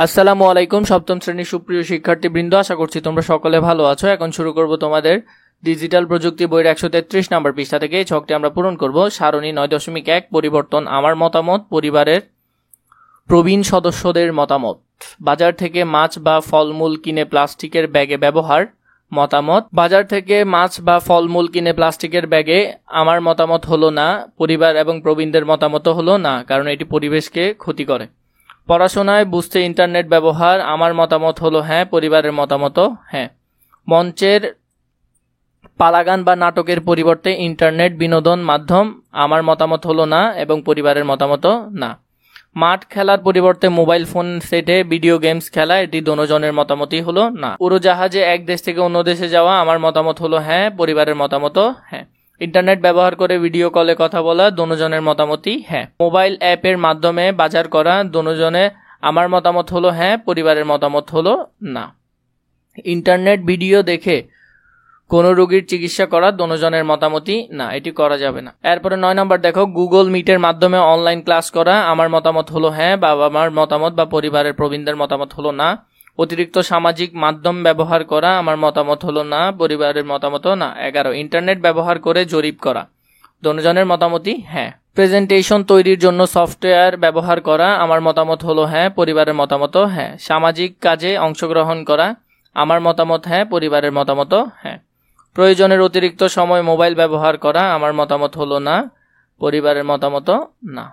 আসসালামু আলাইকুম সপ্তম শ্রেণীর সুপ্রিয় শিক্ষার্থীবৃন্দ, আশা করছি তোমরা সকলে ভালো আছো। এখন শুরু করব তোমাদের ডিজিটাল প্রযুক্তি বইয়ের 133 নম্বর পৃষ্ঠা থেকে। এই ছকটি আমরা পূরণ করব। সারণী 9.1 পরিবর্তন আমার মতামত, পরিবারের প্রবীণ সদস্যদের মতামত। বাজার থেকে মাছ বা ফলমূল কিনে প্লাস্টিকের ব্যাগে ব্যবহার। মতামত: বাজার থেকে মাছ বা ফলমূল কিনে প্লাস্টিকের ব্যাগে আমার মতামত হলো না, পরিবার এবং প্রবীণদের মতামত হলো না, কারণ এটি পরিবেশকে ক্ষতি করে। পড়াশোনায় বুঝতে ইন্টারনেট ব্যবহার। আমার মতামত হলো হ্যাঁ, পরিবারের মতামত হ্যাঁ। মঞ্চের পালাগান বা নাটকের পরিবর্তে ইন্টারনেট বিনোদন মাধ্যম। আমার মতামত হলো না এবং পরিবারের মতামত না। মাঠ খেলার পরিবর্তে মোবাইল ফোন সেটে ভিডিও গেমস খেলা, এটি দোনোজনের মতামতই হলো না। উড়োজাহাজে এক দেশ থেকে অন্য দেশে যাওয়া। আমার মতামত হলো হ্যাঁ, পরিবারের মতামত হ্যাঁ। ইন্টারনেট ব্যবহার করে ভিডিও কলে কথা বলা, দোনোজনের মতামতই হ্যাঁ। মোবাইল অ্যাপের মাধ্যমে বাজার করা, দোনোজনে আমার মতামত হলো হ্যাঁ, পরিবারের মতামত হলো না। ইন্টারনেট ভিডিও দেখে কোন রোগীর চিকিৎসা করা, দোনোজনের মতামতই না, এটি করা যাবে না। এরপরে 9 নম্বর দেখো, গুগল মিটের মাধ্যমে অনলাইন ক্লাস করা। আমার মতামত হলো হ্যাঁ, বাবা মার মতামত বা পরিবারের প্রবীণদের মতামত হলো না। অতিরিক্ত সামাজিক মাধ্যম ব্যবহার করা। আমার মতামত হলো না, পরিবারের মতামত না। 11 ইন্টারনেট ব্যবহার করে জরিপ করা, দোনোজনের মতামতই হ্যাঁ। প্রেজেন্টেশন তৈরির জন্য সফটওয়্যার ব্যবহার করা। আমার মতামত হলো হ্যাঁ, পরিবারের মতামত হ্যাঁ। সামাজিক কাজে অংশগ্রহণ করা। আমার মতামত হ্যাঁ, পরিবারের মতামত হ্যাঁ। প্রয়োজনের অতিরিক্ত সময় মোবাইল ব্যবহার করা। আমার মতামত হলো না, পরিবারের মতামত না।